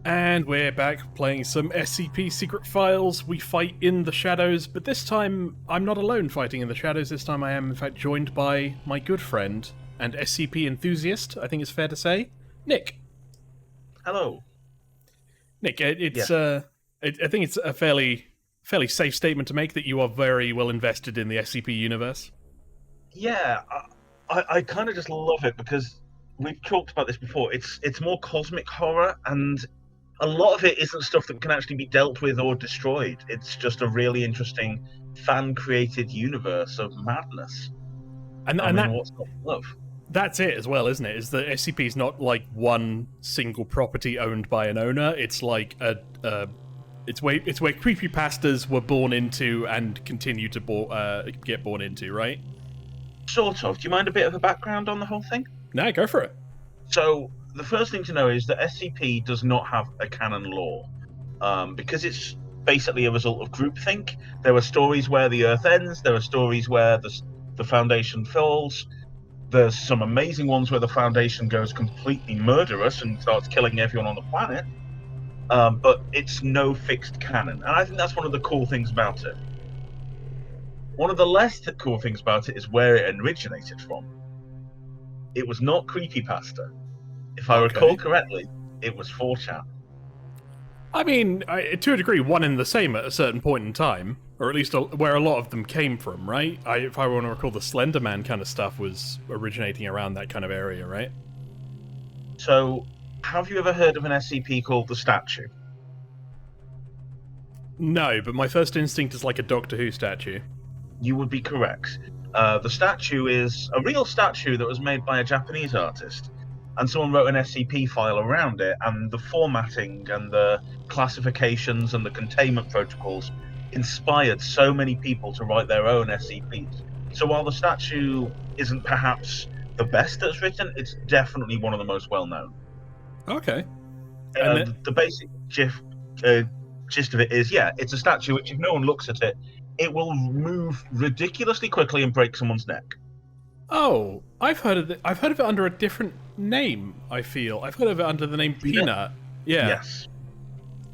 And we're back playing some SCP Secret Files. We fight in the shadows, but this time I'm not alone fighting in the shadows. This time I am, in fact, joined by my good friend and SCP enthusiast, I think it's fair to say, Nick. Hello. Nick, I think it's a fairly safe statement to make that you are very well invested in the SCP universe. Yeah, I kind of just love it because we've talked about this before. It's more cosmic horror, and a lot of it isn't stuff that can actually be dealt with or destroyed. It's just a really interesting fan-created universe of madness. And what's not to love? That's it as well, isn't it? Is that SCP is not like one single property owned by an owner. It's like it's where creepypastas were born into and continue to get born into, right? Sort of. Do you mind a bit of a background on the whole thing? No, go for it. So the first thing to know is that SCP does not have a canon lore, because it's basically a result of groupthink. There are stories where the Earth ends. There are stories where the Foundation falls. There's some amazing ones where the Foundation goes completely murderous and starts killing everyone on the planet. But it's no fixed canon, and I think that's one of the cool things about it. One of the less cool things about it is where it originated from. It was not creepypasta. If I recall correctly, it was 4chan. I mean, to a degree, one and the same at a certain point in time, or at least where a lot of them came from, right? If I want to recall, the Slender Man kind of stuff was originating around that kind of area, right? So, have you ever heard of an SCP called the Statue? No, but my first instinct is like a Doctor Who statue. You would be correct. The statue is a real statue that was made by a Japanese artist, and someone wrote an SCP file around it, and the formatting and the classifications and the containment protocols inspired so many people to write their own SCPs. So while the statue isn't perhaps the best that's written, it's definitely one of the most well-known. Okay. The basic gist of it is, yeah, it's a statue which, if no one looks at it, it will move ridiculously quickly and break someone's neck. Oh, I've heard of it. I've heard of it under a different name. I feel I've heard of it under the name Peanut. Yeah. Yes.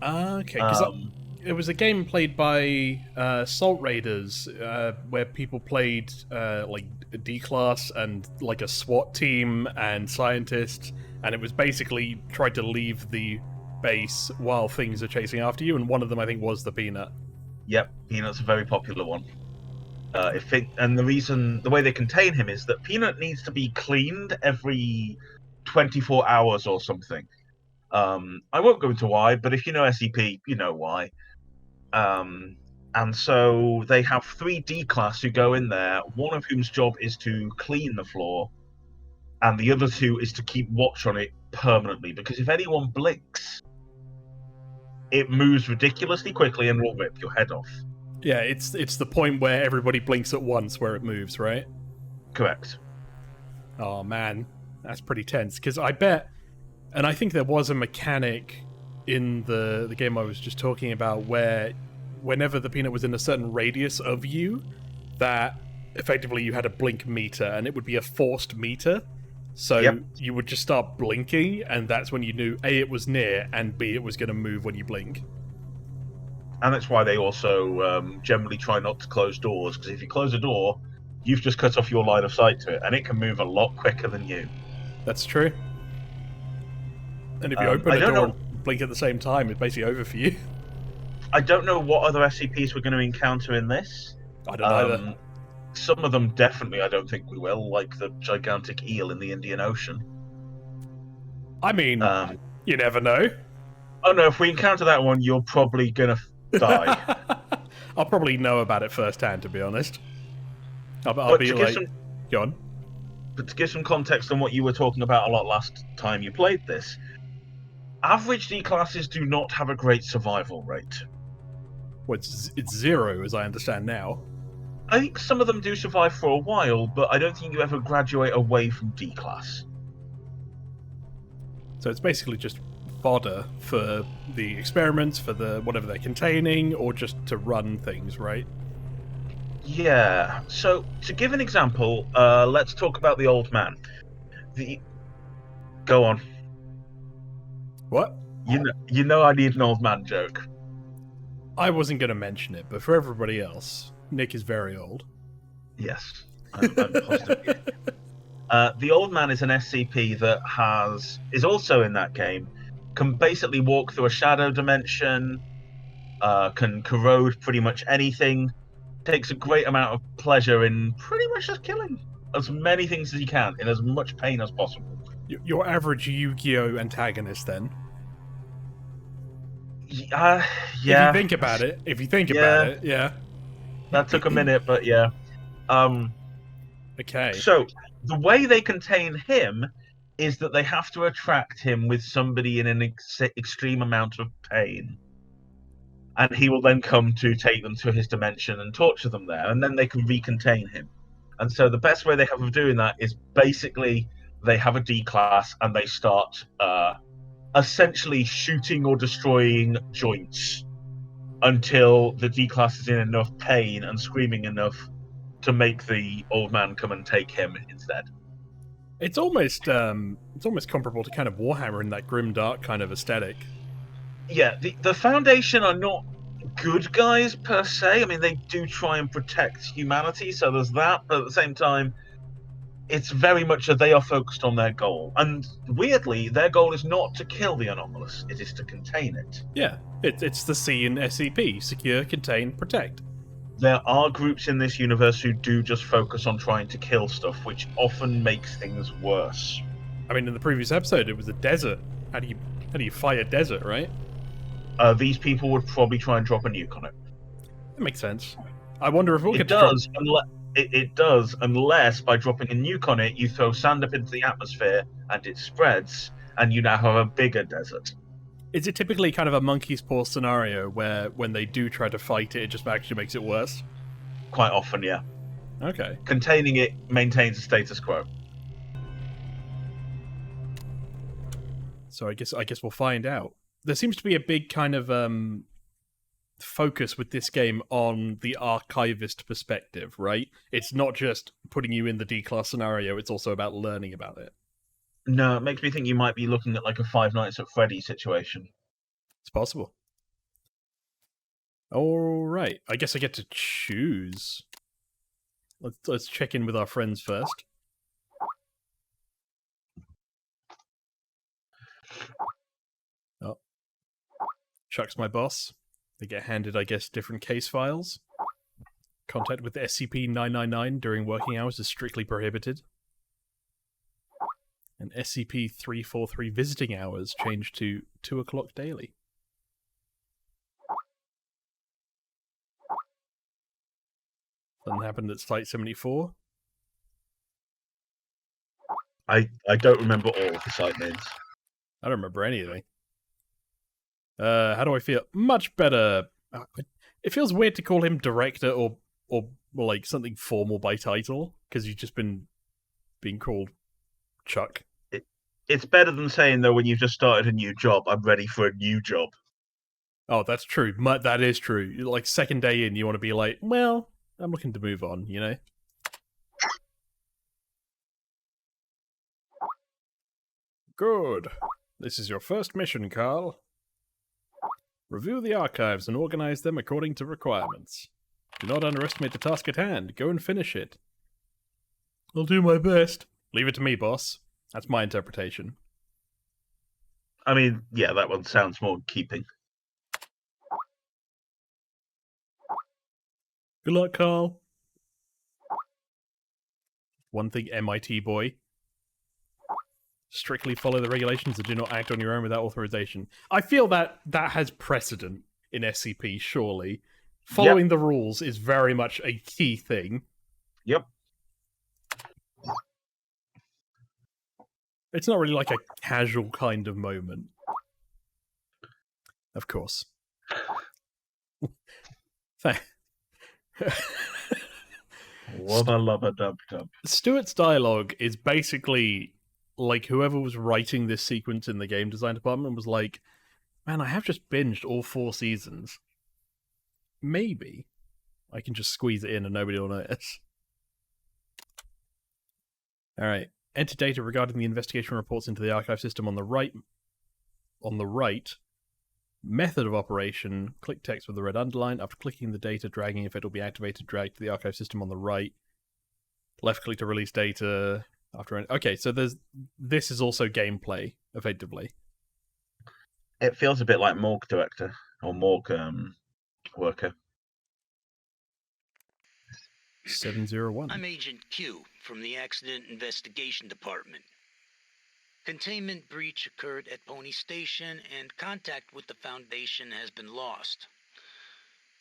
Okay. Because it was a game played by Salt Raiders, where people played like D-Class and like a SWAT team and scientists, and it was basically tried to leave the base while things are chasing after you. And one of them, I think, was the Peanut. Yep, Peanut's a very popular one. The way they contain him is that Peanut needs to be cleaned every 24 hours or something. I won't go into why, but if you know SCP, you know why. And so they have 3 D-Class who go in there, one of whom's job is to clean the floor, and the other 2 is to keep watch on it permanently, because if anyone blinks, it moves ridiculously quickly and will rip your head off. Yeah, it's the point where everybody blinks at once where it moves, right? Correct. Oh man, that's pretty tense. Because I bet, and I think there was a mechanic in the game I was just talking about where whenever the Peanut was in a certain radius of you, that effectively you had a blink meter, and it would be a forced meter. So you would just start blinking, and that's when you knew A, it was near, and B, it was going to move when you blink. And that's why they also generally try not to close doors, because if you close a door, you've just cut off your line of sight to it, and it can move a lot quicker than you. That's true. And if you open a door and blink at the same time, it's basically over for you. I don't know what other SCPs we're going to encounter in this. I don't know either. Some of them definitely I don't think we will, like the gigantic eel in the Indian Ocean. I mean, you never know. Oh no, if we encounter that one, you're probably going to die. I'll probably know about it firsthand, to be honest. I'll be like, go on. But to give some context on what you were talking about a lot last time you played this, average D-classes do not have a great survival rate. Well, it's 0, as I understand now. I think some of them do survive for a while, but I don't think you ever graduate away from D-class. So it's basically just fodder for the experiments, for the whatever they're containing, or just to run things, right? Yeah. So to give an example, let's talk about the old man. Go on. What? You know I need an old man joke. I wasn't going to mention it, but for everybody else, Nick is very old. Yes, I'm positive. The old man is an SCP that is also in that game. Can basically walk through a shadow dimension. Can corrode pretty much anything. Takes a great amount of pleasure in pretty much just killing as many things as he can in as much pain as possible. Your average Yu-Gi-Oh antagonist, then. Yeah. If you think about it, yeah. That took a minute, but yeah. Okay. So the way they contain him is that they have to attract him with somebody in an extreme amount of pain. And he will then come to take them to his dimension and torture them there, and then they can recontain him. And so the best way they have of doing that is basically they have a D class and they start essentially shooting or destroying joints until the D class is in enough pain and screaming enough to make the old man come and take him instead. It's almost comparable to kind of Warhammer in that grim dark kind of aesthetic. Yeah, the Foundation are not good guys per se. I mean, they do try and protect humanity, so there's that. But at the same time, it's very much that they are focused on their goal. And weirdly, their goal is not to kill the anomalous; it is to contain it. Yeah, it's the C in SCP: secure, contain, protect. There are groups in this universe who do just focus on trying to kill stuff, which often makes things worse. I mean, in the previous episode, it was a desert. How do you fight a desert, right? These people would probably try and drop a nuke on it. That makes sense. I wonder if we'll get It does, unless by dropping a nuke on it, you throw sand up into the atmosphere and it spreads, and you now have a bigger desert. Is it typically kind of a monkey's paw scenario where when they do try to fight it, it just actually makes it worse? Quite often, yeah. Okay. Containing it maintains the status quo. So I guess we'll find out. There seems to be a big kind of focus with this game on the archivist perspective, right? It's not just putting you in the D-class scenario, it's also about learning about it. No, it makes me think you might be looking at like a Five Nights at Freddy's situation. It's possible. All right. I guess I get to choose. Let's check in with our friends first. Oh. Chuck's my boss. They get handed, I guess, different case files. Contact with SCP-999 during working hours is strictly prohibited. And SCP-343 visiting hours changed to 2 o'clock daily. Something happened at Site 74. I don't remember all of the site names. I don't remember anything. How do I feel? Much better. It feels weird to call him director or like something formal by title, because you've just been being called Chuck. It's better than saying, though, when you've just started a new job, I'm ready for a new job. Oh, that's true. That is true. Like, second day in, you want to be like, well, I'm looking to move on, you know? Good. This is your first mission, Carl. Review the archives and organize them according to requirements. Do not underestimate the task at hand. Go and finish it. I'll do my best. Leave it to me, boss. That's my interpretation. I mean, yeah, that one sounds more in keeping. Good luck, Carl. One thing, MIT boy. Strictly follow the regulations and do not act on your own without authorization. I feel that has precedent in SCP, surely. Following the rules is very much a key thing. Yep. It's not really like a casual kind of moment. Of course. What a lubba dub dub. Stuart's dialogue is basically like whoever was writing this sequence in the game design department was like, man, I have just binged all 4 seasons. Maybe I can just squeeze it in and nobody will notice. Alright. Enter data regarding the investigation reports into the archive system on the right. On the right. Method of operation. Click text with the red underline. After clicking the data, dragging if it will be activated, drag to the archive system on the right. Left click to release data. Okay, so this is also gameplay, effectively. It feels a bit like Morgue Director or Morgue Worker. 701. I'm Agent Q from the Accident Investigation Department. Containment breach occurred at Pony Station and contact with the Foundation has been lost.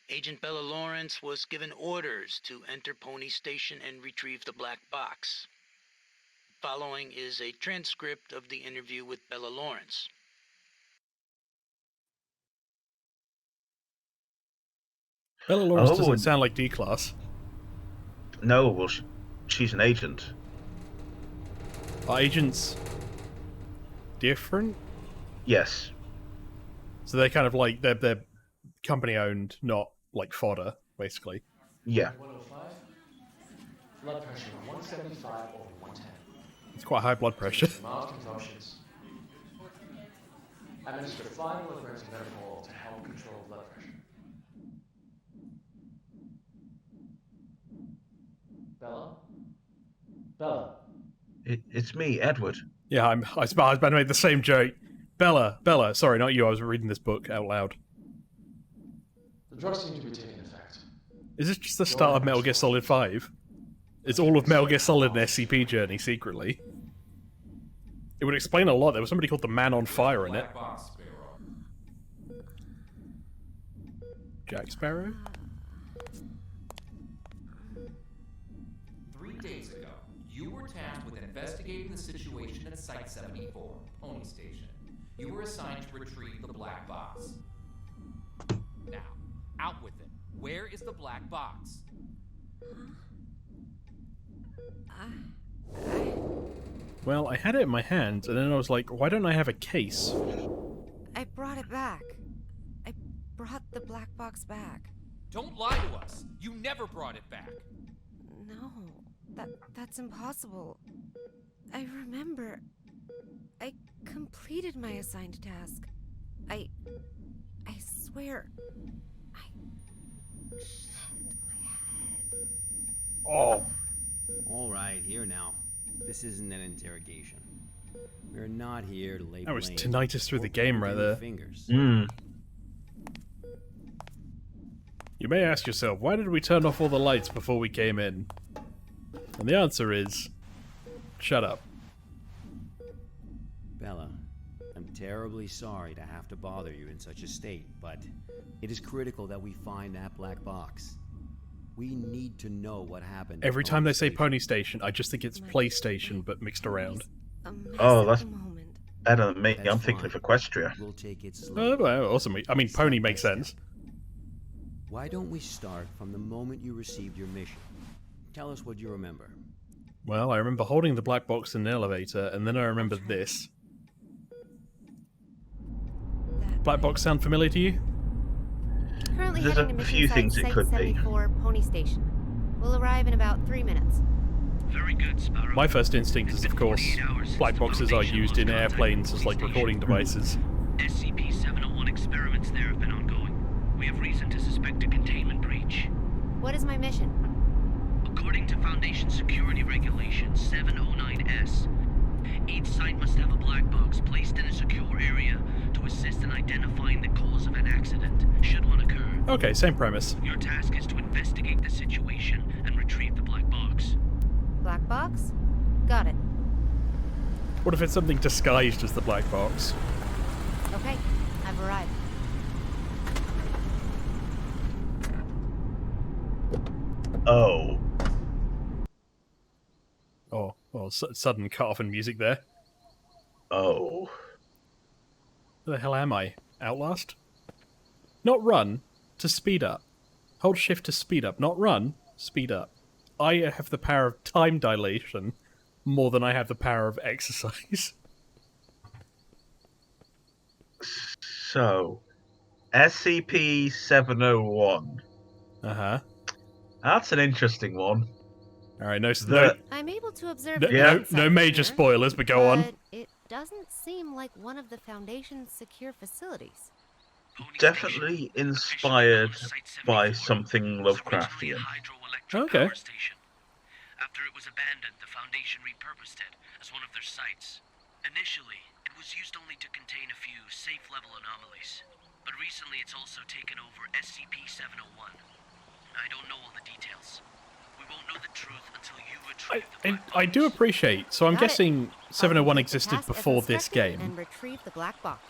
Agent Bella Lawrence was given orders to enter Pony Station and retrieve the black box. Following is a transcript of the interview with Bella Lawrence. Bella Lawrence doesn't sound like D-Class. No, well, she's an agent. Are agents different? Yes. So they're kind of like, they're company-owned, not like fodder, basically. Yeah. 105. Blood pressure 175 over 110. It's quite high blood pressure. Mild convulsions. Administer 5 milligrams of methanol to help control blood pressure. Bella? Bella? It's me, Edward. Yeah, I was about to make the same joke. Bella, sorry, not you, I was reading this book out loud. The drugs seem to be taking effect. Is this just the start of Metal Gear Solid 5? It's all of Metal Gear Solid and SCP journey secretly. It would explain a lot. There was somebody called the Man on Fire in it. Jack Sparrow? 3 days ago, you were tasked with investigating the situation at Site 74, Pony Station. You were assigned to retrieve the black box. Now, out with it. Where is the black box? Well, I had it in my hands, and then I was like, why don't I have a case? I brought it back. I brought the black box back. Don't lie to us. You never brought it back. No, that's impossible. I remember. I completed my assigned task. I swear. Shit, my head. Oh. All right, here now. This isn't an interrogation. We're not here to lay That was blame tinnitus through or the game right point any there. Fingers. You may ask yourself, why did we turn off all the lights before we came in? And the answer is, shut up. Bella, I'm terribly sorry to have to bother you in such a state, but it is critical that we find that black box. We need to know what happened. Every time they say Pony Station, I just think it's PlayStation, but mixed around. Oh, that's moment. better than me. That's I'm thinking fine. of Equestria. We'll take it slow. Well, awesome. I mean, Pony makes sense. Why don't we start from the moment you received your mission? Tell us what you remember. Well, I remember holding the black box in an elevator, and then I remember this. Black box sound familiar to you? Currently There's heading to a mission few site things it Site could be. 74, Pony Station. We'll arrive in about 3 minutes. Very good, Sparrow. My first instinct is, of course, black boxes are used in airplanes as, like, recording devices. SCP-701 experiments there have been ongoing. We have reason to suspect a containment breach. What is my mission? According to Foundation Security Regulation 709S, each site must have a black box placed in a secure area to assist in identifying the cause of an accident, should one occur. Okay, same premise. Your task is to investigate the situation and retrieve the black box. Black box? Got it. What if it's something disguised as the black box? Okay, I've arrived. Oh. Oh, sudden cut-off in music there. Oh. Where the hell am I? Outlast? Not run, to speed up. Hold shift to speed up. Not run, speed up. I have the power of time dilation. more than I have the power of exercise. So, SCP-701. Uh-huh. That's an interesting one. All right, no, I'm able to observe no, the no, inside no from major here, spoilers, but go on. but it doesn't seem like one of the Foundation's secure facilities. Definitely inspired by something Lovecraftian. Okay. After it was abandoned, the Foundation repurposed it as one of their sites. Initially, it was used only to contain a few safe-level anomalies, but recently it's also taken over SCP-701. I don't know all the details. We won't know the truth until you retrieve the black I do box. appreciate. So I'm Got it. guessing I'll 701 complete the existed task as before this instructed game. and retrieve the black box.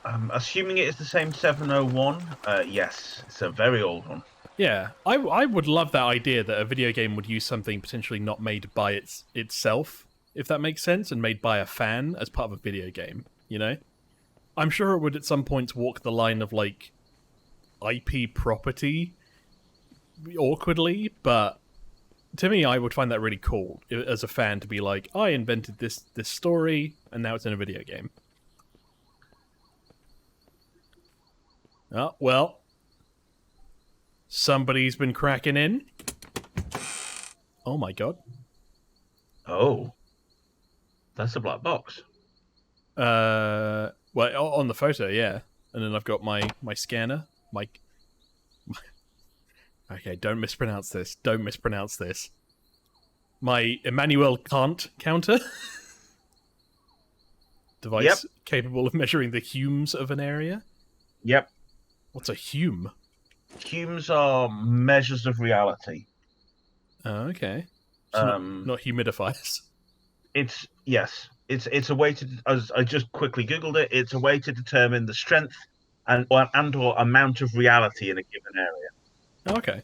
Assuming it is the same 701, yes, it's a very old one. Yeah, I would love that idea that a video game would use something potentially not made by itself, if that makes sense, and made by a fan as part of a video game, you know? I'm sure it would at some points walk the line of, like, IP property awkwardly, but to me, I would find that really cool as a fan to be like, I invented this story, and now it's in a video game. Oh, well. Somebody's been cracking in. Oh my god. Oh. That's a black box. Well, on the photo, yeah. And then I've got my scanner. Okay, don't mispronounce this. Don't mispronounce this. My Immanuel Kant counter. Device capable of measuring the humes of an area. Yep. What's a hume? Humes are measures of reality. Oh, okay. So not humidifiers. It's a way to, as I just quickly googled it, it's a way to determine the strength or amount of reality in a given area. Okay.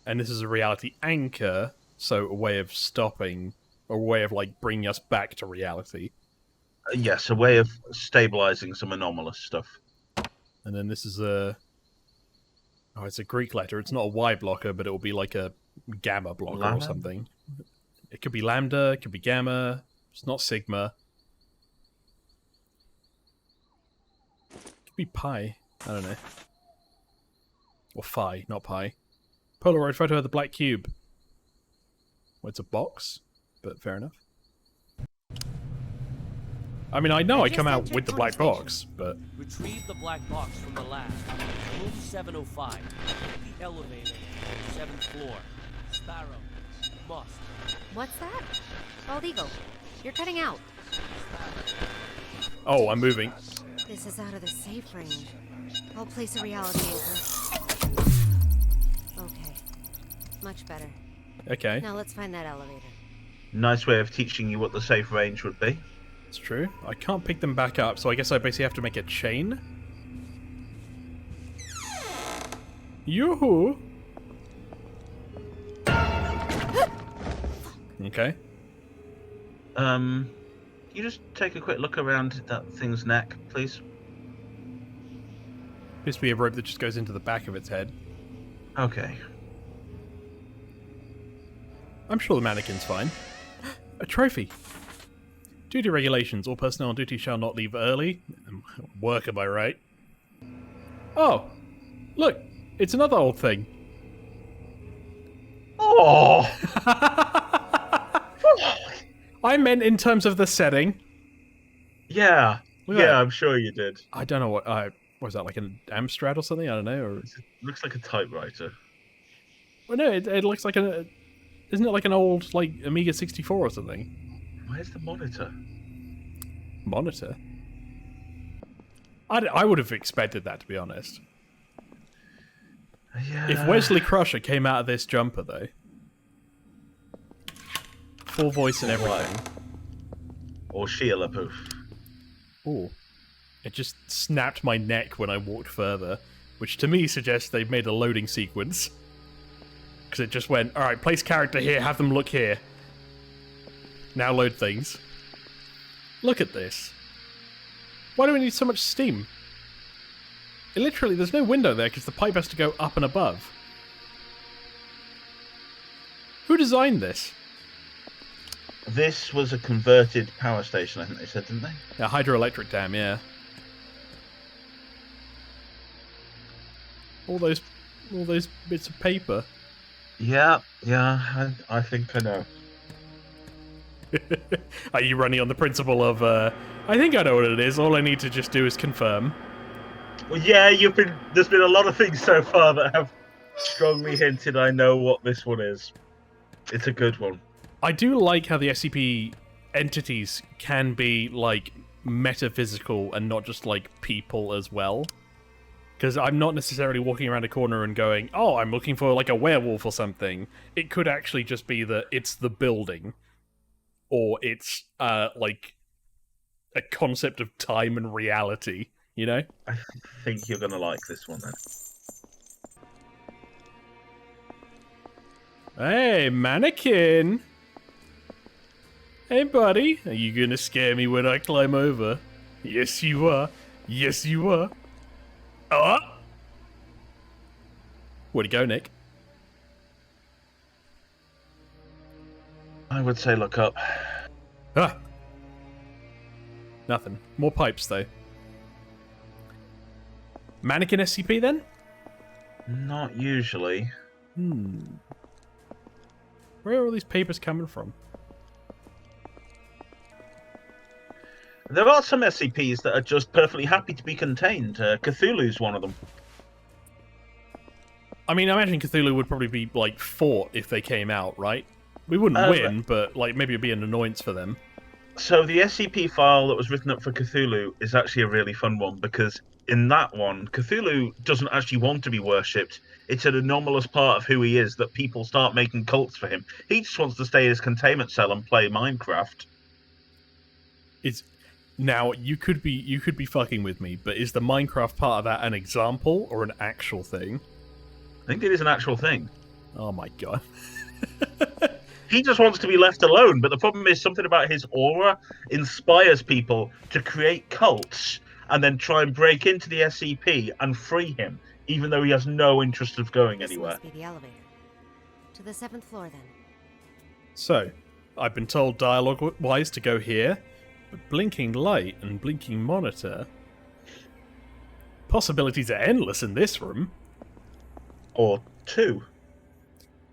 And this is a reality anchor, so a way of stopping, or a way of like bringing us back to reality. Yes, a way of stabilizing some anomalous stuff. And then this is a... Oh, it's a Greek letter. It's not a Y blocker, but it will be like a gamma blocker or something. It could be lambda, it could be gamma. It's not sigma. It could be pi. I don't know. Or phi, not pi. Polaroid photo of the black cube. Well, it's a box, but fair enough. I mean, I know I come out with the black box, but... Retrieve the black box from the lab. Room 705. The elevator. 7th floor. Sparrow. Must. What's that? Bald Eagle, you're cutting out. Oh, I'm moving. This is out of the safe range. I'll place a reality anchor. Okay. Much better. Okay. Now let's find that elevator. Nice way of teaching you what the safe range would be. It's true. I can't pick them back up, so I guess I basically have to make a chain. Yoo-hoo! Okay. You just take a quick look around that thing's neck, please. Appears to be a rope that just goes into the back of its head. Okay. I'm sure the mannequin's fine. A trophy! Duty regulations. All personnel on duty shall not leave early. Work, am I right? Oh! Look! It's another old thing. Oh! I meant in terms of the setting. Yeah. Look at that. I'm sure you did. I don't know what... was that, like an Amstrad or something? I don't know. Or... It looks like a typewriter. Well, no, it looks like a... Isn't it like an old, like, Amiga 64 or something? Where's the monitor? Monitor? I would have expected that, to be honest. Yeah. If Wesley Crusher came out of this jumper, though... Full voice and everything. Or Sheila Poof. Ooh. It just snapped my neck when I walked further, which to me suggests they've made a loading sequence. Because it just went, alright, place character here, have them look here. Now load things. Look at this. Why do we need so much steam? Literally, there's no window there because the pipe has to go up and above. Who designed this? This was a converted power station, I think they said, didn't they? A hydroelectric dam, yeah. All those bits of paper. Yeah, I think I know. Are you running on the principle of, I think I know what it is, all I need to just do is confirm? Well, yeah, there's been a lot of things so far that have strongly hinted I know what this one is. It's a good one. I do like how the SCP entities can be, like, metaphysical and not just, like, people as well. Because I'm not necessarily walking around a corner and going, oh, I'm looking for, like, a werewolf or something. It could actually just be that it's the building. Or it's, like, a concept of time and reality, you know? I think you're going to like this one, then. Hey, mannequin! Hey, buddy, are you gonna scare me when I climb over? Yes, you are. Yes, you are. Ah! Where'd he go, Nick? I would say look up. Ah! Nothing. More pipes, though. Mannequin SCP, then? Not usually. Where are all these papers coming from? There are some SCPs that are just perfectly happy to be contained. Cthulhu's one of them. I mean, I imagine Cthulhu would probably be, like, fought if they came out, right? We wouldn't win, but, like, maybe it'd be an annoyance for them. So the SCP file that was written up for Cthulhu is actually a really fun one, because in that one, Cthulhu doesn't actually want to be worshipped. It's an anomalous part of who he is that people start making cults for him. He just wants to stay in his containment cell and play Minecraft. Now, you could be fucking with me, but is the Minecraft part of that an example or an actual thing? I think it is an actual thing. Oh my god. He just wants to be left alone, but the problem is something about his aura inspires people to create cults and then try and break into the SCP and free him, even though he has no interest of going anywhere. This must be the elevator. To the 7th floor, then. So, I've been told dialogue-wise to go here, but blinking light and blinking monitor. Possibilities are endless in this room. Or two.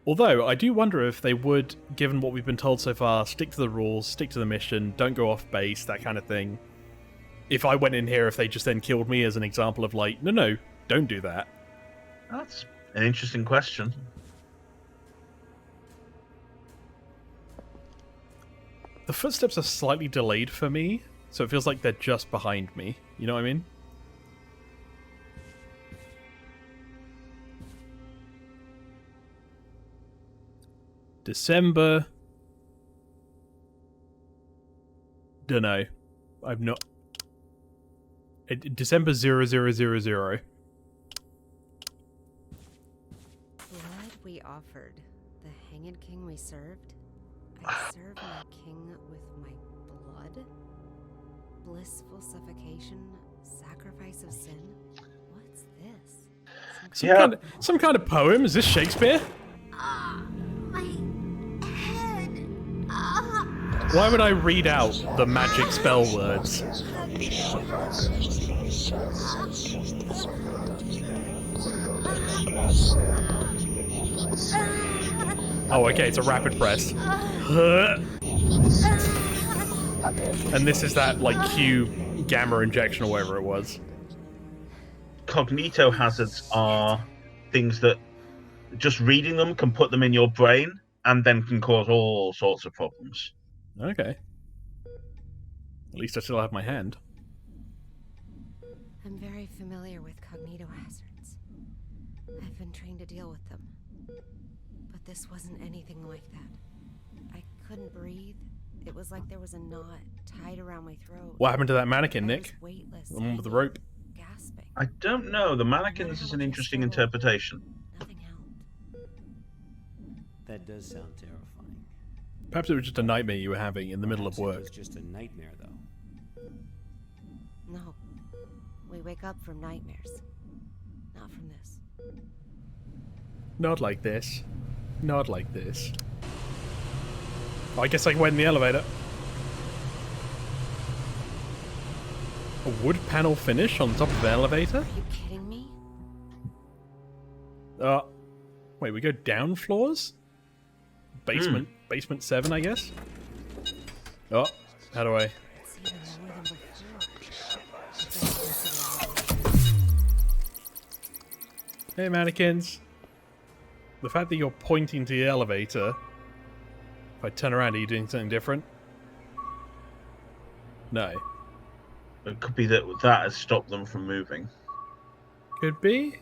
Although, I do wonder if they would, given what we've been told so far, stick to the rules, stick to the mission, don't go off base, that kind of thing. If I went in here, if they just then killed me as an example of like, no, don't do that. That's an interesting question. The footsteps are slightly delayed for me, so it feels like they're just behind me. You know what I mean? December. Dunno. I've not. December 0000. Blood we offered, the hanged king we served. I served my king with my blood. Blissful suffocation, sacrifice of sin. What's this? Some kind of poem. Is this Shakespeare? My head. Why would I read out the magic spell words? Oh, okay, it's a rapid press. And this is that, like, Q gamma injection or whatever it was. Cognito hazards are things that just reading them can put them in your brain and then can cause all sorts of problems. Okay. At least I still have my hand. I'm very familiar with cognito hazards. I've been trained to deal with them. But this wasn't anything like that. I couldn't breathe. It was like there was a knot tied around my throat. What happened to that mannequin, Nick? Weightless, The one with the rope? gasping. I don't know. The mannequins is an interesting interpretation. Nothing helped. That does sound terrifying. Perhaps it was just a nightmare you were having in the middle of Perhaps work. It was just a nightmare, though. No. We wake up from nightmares. Not from this. Not like this. Not like this. I guess I can wait in the elevator. A wood panel finish on top of the elevator? Are you kidding me? Wait, we go down floors? Basement 7, I guess? Oh, how do I... It's even more than before. It's like this in reality. Hey, mannequins. The fact that you're pointing to the elevator... If I turn around, are you doing something different? No. It could be that has stopped them from moving. Could be.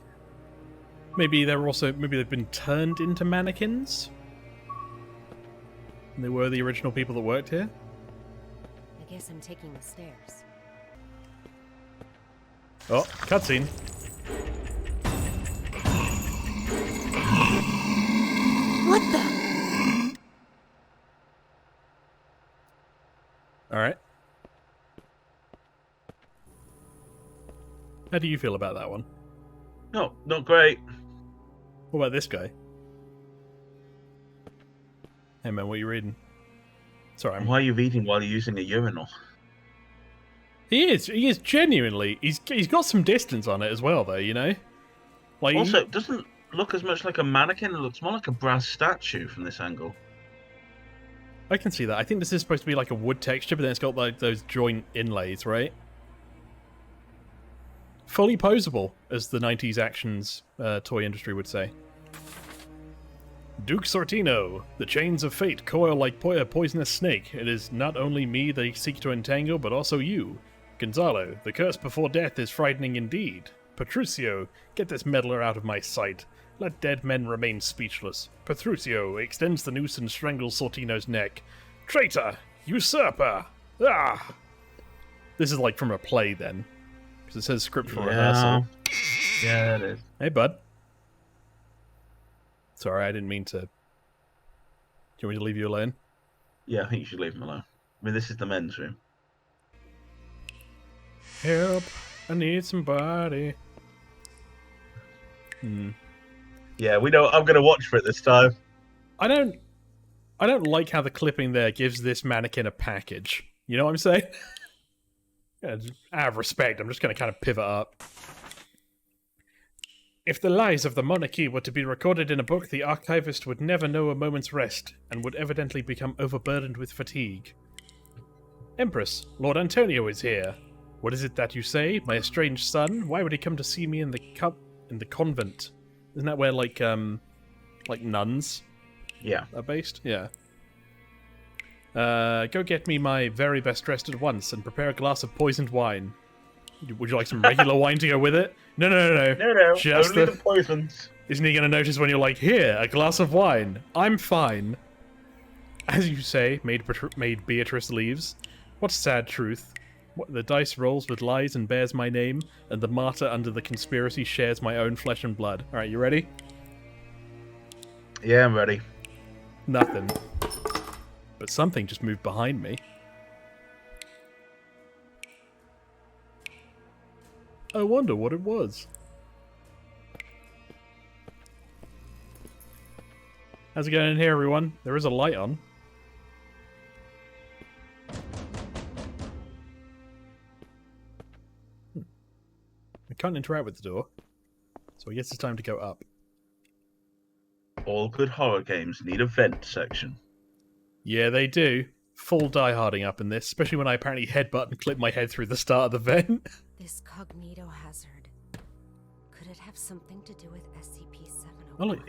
Maybe they've been turned into mannequins? And they were the original people that worked here? I guess I'm taking the stairs. Oh, cutscene. What the? Alright. How do you feel about that one? No, not great. What about this guy? Hey man, what are you reading? Sorry, Why are you reading while you're using a urinal? He is genuinely. He's got some distance on it as well, though. You know. Like Also, it doesn't look as much like a mannequin. It looks more like a brass statue from this angle. I can see that. I think this is supposed to be like a wood texture, but then it's got like those joint inlays, right? Fully posable, as the 90s actions toy industry would say. Duke Sortino, the chains of fate coil like a poisonous snake. It is not only me they seek to entangle, but also you. Gonzalo, the curse before death is frightening indeed. Petruccio, get this meddler out of my sight. Let dead men remain speechless. Petruccio extends the noose and strangles Sortino's neck. Traitor! Usurper! Ah! This is like from a play then. Because it says script for rehearsal. Yeah, it is. Hey, bud. Sorry, I didn't mean to... Do you want me to leave you alone? Yeah, I think you should leave him alone. I mean, this is the men's room. Help! I need somebody. Yeah, we know. I'm going to watch for it this time. I don't like how the clipping there gives this mannequin a package. You know what I'm saying? Yeah, out of respect, I'm just going to kind of pivot up. If the lies of the monarchy were to be recorded in a book, the archivist would never know a moment's rest, and would evidently become overburdened with fatigue. Empress, Lord Antonio is here. What is it that you say? My estranged son? Why would he come to see me in the convent? Isn't that where, like nuns are based? Yeah. Go get me my very best dressed at once, and prepare a glass of poisoned wine. Would you like some regular wine to go with it? No. No, Just only the poisons. Isn't he going to notice when you're like, here, a glass of wine? I'm fine. As you say, maid Beatrice leaves. What sad truth. What, the dice rolls with lies and bears my name, and the martyr under the conspiracy shares my own flesh and blood. Alright, you ready? Yeah, I'm ready. Nothing. But something just moved behind me. I wonder what it was. How's it going in here, everyone? There is a light on. I can't interact with the door, so I guess it's time to go up. All good horror games need a vent section. Yeah, they do. Full die-harding up in this, especially when I apparently headbutt and clip my head through the start of the vent. This cognito hazard. Could it have something to do with SCP-701? Oh, look,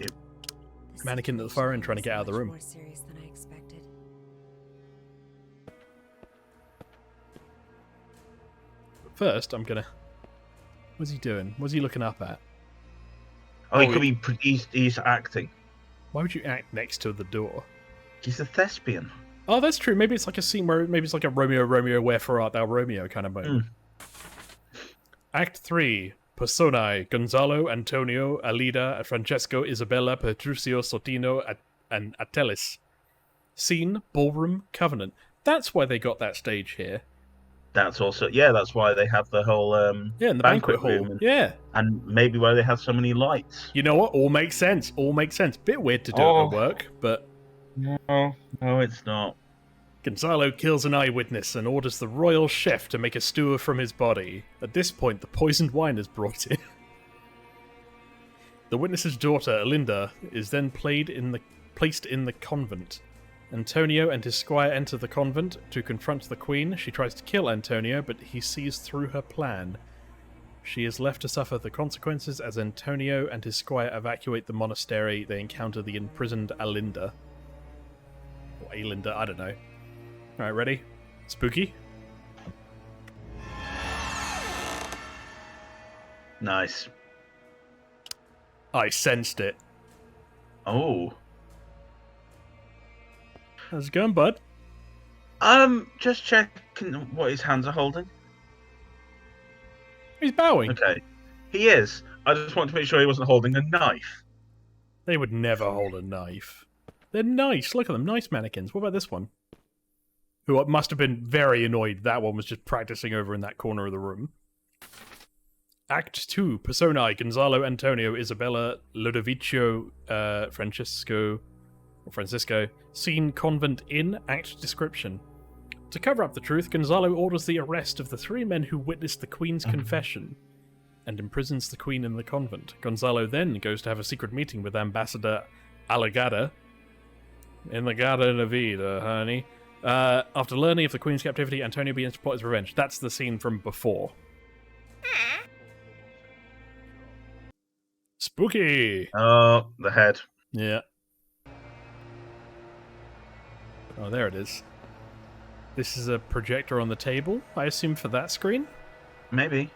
mannequin at the far end trying to get out of the room. More serious than I expected. But first, I'm gonna... What's he doing? What's he looking up at? Oh, he could be. He's acting. Why would you act next to the door? He's a thespian. Oh, that's true. Maybe it's like a scene where maybe it's like a Romeo, wherefore art thou, Romeo kind of moment. Act 3. Personae: Gonzalo, Antonio, Alida, Francesco, Isabella, Petruccio, Sortino, and Atelis. Scene: Ballroom Covenant. That's why they got that stage here. That's also that's why they have the whole in the banquet hall. room Yeah, and maybe why they have so many lights. you know what? All makes sense. All makes sense. Bit weird to do it at work, but No, it's not. Gonzalo kills an eyewitness and orders the royal chef to make a stew from his body. At this point, the poisoned wine is brought in. The witness's daughter, Alinda, is then placed in the convent. Antonio and his squire enter the convent to confront the queen. She tries to kill Antonio, but he sees through her plan. She is left to suffer the consequences as Antonio and his squire evacuate the monastery. They encounter the imprisoned Alinda. Or Alinda, I don't know. Alright, ready? Spooky? Nice. I sensed it. Oh. How's it going, bud? Just checking what his hands are holding. He's bowing. Okay. He is. I just want to make sure he wasn't holding a knife. They would never hold a knife. They're nice. Look at them. Nice mannequins. What about this one? Who must have been very annoyed that one was just practicing over in that corner of the room. Act 2. Personae. Gonzalo, Antonio, Isabella, Lodovico, Francisco. Scene Convent Inn. Act description. To cover up the truth, Gonzalo orders the arrest of the 3 men who witnessed the Queen's confession and imprisons the Queen in the convent. Gonzalo then goes to have a secret meeting with Ambassador Alagada in the Garden of Eden, honey. After learning of the Queen's captivity, Antonio begins to plot his revenge. That's the scene from before. Spooky! Oh, the head. Yeah. Oh, there it is. This is a projector on the table, I assume, for that screen? Maybe.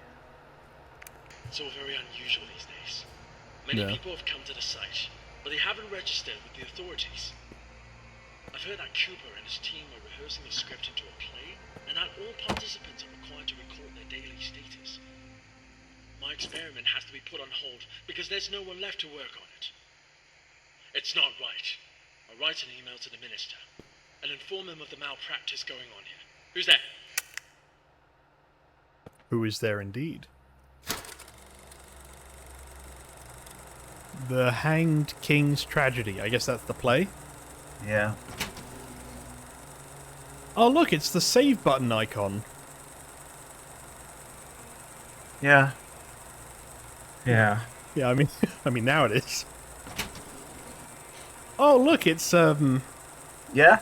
It's all very unusual these days. Many Yeah. people have come to the site, but they haven't registered with the authorities. I've heard that Cooper and his team are rehearsing a script into a play, and that all participants are required to record their daily status. My experiment has to be put on hold because there's no one left to work on it. It's not right. I'll write an email to the minister and inform him of the malpractice going on here. Who's there? Who is there indeed? The Hanged King's Tragedy. I guess that's the play. Yeah. Oh, look, it's the save button icon. Yeah. Yeah. Yeah, I mean, now it is. Oh, look, it's Yeah?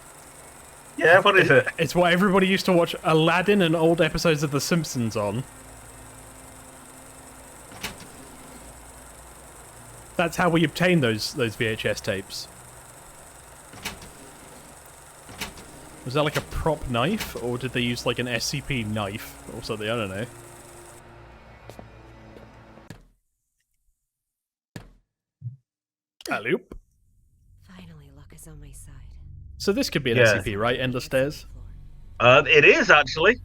Yeah, what is it? It's what everybody used to watch Aladdin and old episodes of The Simpsons on. That's how we obtained those VHS tapes. Was that like a prop knife, or did they use like an SCP knife or something? I don't know. Alloop. Finally, luck is on my side. So this could be an Yeah. SCP, right? Endless Stairs? It is, actually.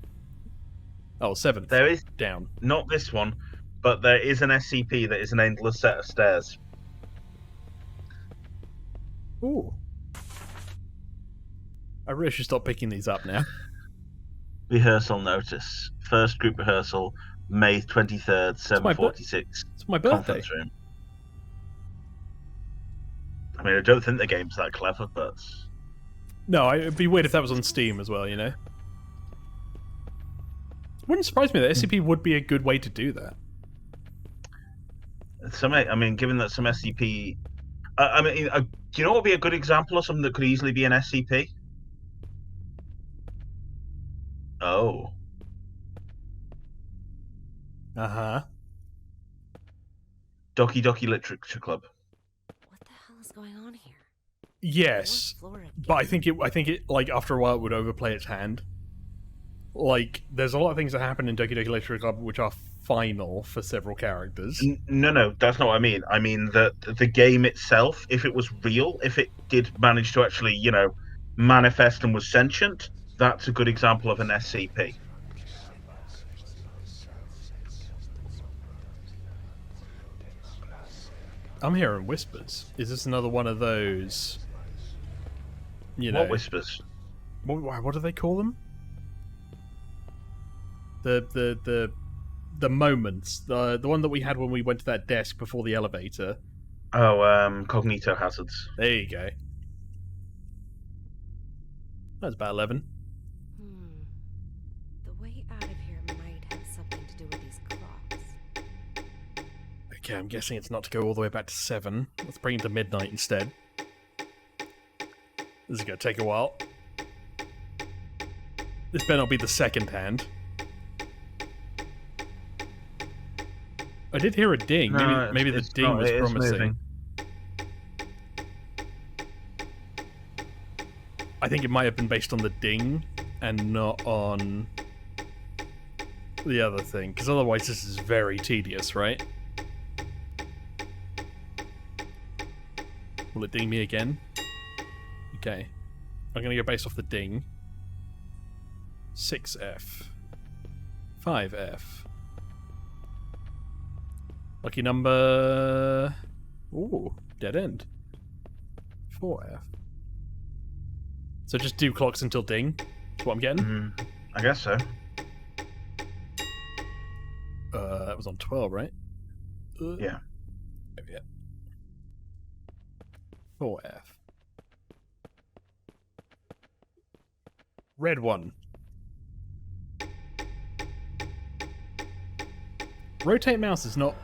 Oh, 7th. There is Down. not this one, but there is an SCP that is an endless set of stairs. Ooh. I really should stop picking these up now. Rehearsal notice. First group rehearsal, May 23rd, 7:46. It's my birthday. Conference room. I mean, I don't think the game's that clever, but... No, it'd be weird if that was on Steam as well, you know? Wouldn't surprise me that SCP would be a good way to do that. I mean, given that some SCP... do you know what would be a good example of something that could easily be an SCP? Oh. Uh-huh. Doki Doki Literature Club. What the hell is going on here? Yes. But I think it like after a while it would overplay its hand. Like there's a lot of things that happen in Doki Doki Literature Club which are final for several characters. No, that's not what I mean. I mean that the game itself, if it was real, if it did manage to actually, manifest and was sentient, that's a good example of an SCP. I'm hearing whispers. Is this another one of those? What whispers? What do they call them? The moments. The one that we had when we went to that desk before the elevator. Oh, cognito hazards. There you go. That's about 11. The way out of here might have something to do with these clocks. Okay, I'm guessing it's not to go all the way back to 7. Let's bring it to midnight instead. This is going to take a while. This better not be the second hand. I did hear a ding. No, maybe the it's ding not, was it is promising. moving. I think it might have been based on the ding and not on the other thing, because otherwise this is very tedious, right? Will it ding me again? Okay. I'm going to go based off the ding. 6F. 5F. Lucky number... Ooh, dead end. 4F. So just do clocks until ding? That's what I'm getting? I guess so. That was on 12, right? Yeah. Yeah. 4F. Red one. Rotate mouse is not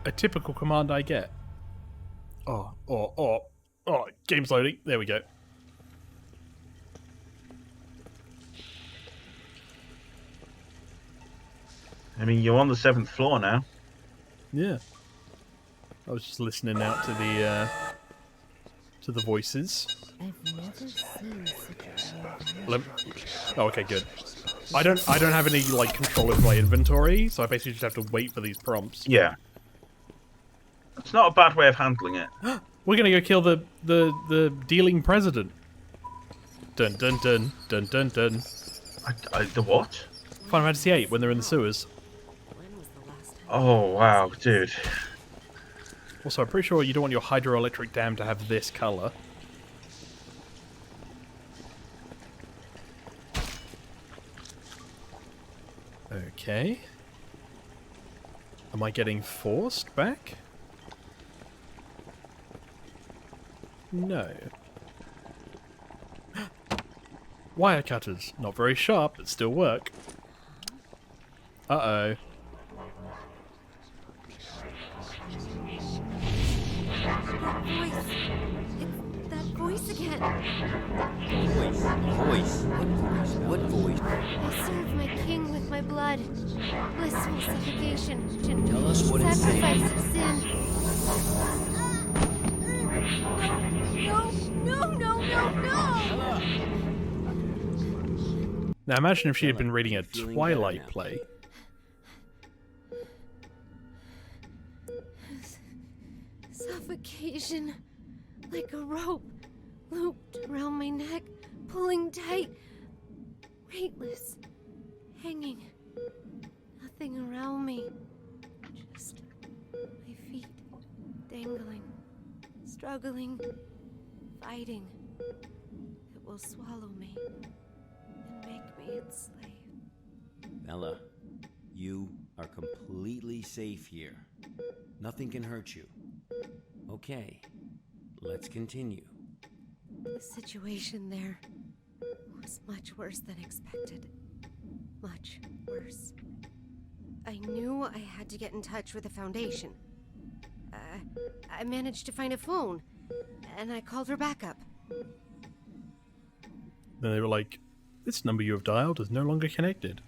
a typical command I get. Oh, game's loading. There we go. I mean, you're on the 7th floor now. Yeah. I was just listening out to the voices. I've never seen such a Oh, okay, good. I don't have any like control of my inventory, so I basically just have to wait for these prompts. Yeah. It's not a bad way of handling it. We're gonna go kill the dealing president. Dun dun dun dun dun dun. The what? Final Fantasy VIII when they're in the sewers. Oh wow, dude. Also, I'm pretty sure you don't want your hydroelectric dam to have this color. Okay. Am I getting forced back? No. Wire cutters. Not very sharp, but still work. Uh-oh. That voice again. Voice? What voice? I serve my king with my blood. Blissful suffocation. Tell us what it's saying. Sacrifice of sin. No. Now imagine if she had been reading a Twilight play. Suffocation. Like a rope. Looped around my neck. Pulling tight. Weightless. Hanging. Nothing around me. Just my feet. Dangling. Struggling. Fighting. It will swallow me. And make me its slave. Bella, you are completely safe here. Nothing can hurt you. Okay, let's continue. The situation there was much worse than expected. Much worse. I knew I had to get in touch with the Foundation. I managed to find a phone, and I called her backup. Then they were like, this number you have dialed is no longer connected.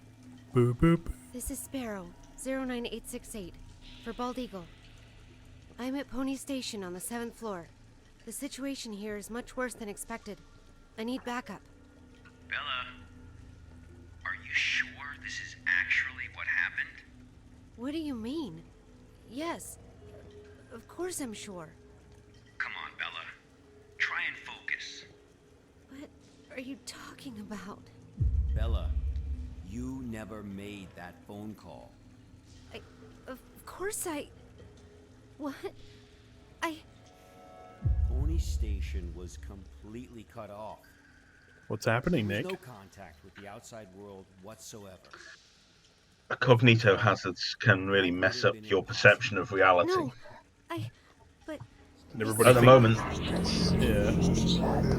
Boop boop. This is Sparrow, 09868, for Bald Eagle. I'm at Pony Station on the 7th floor. The situation here is much worse than expected. I need backup. Bella, are you sure this is actually what happened? What do you mean? Yes. Of course I'm sure. Come on, Bella. Try and focus. What are you talking about? Bella, you never made that phone call. Of course I... What? Pony Station was completely cut off. What's happening, There Nick? was no contact with the outside world whatsoever. Cognito hazards can really mess up your perception of reality. No. But... And everybody At the moment. Yeah.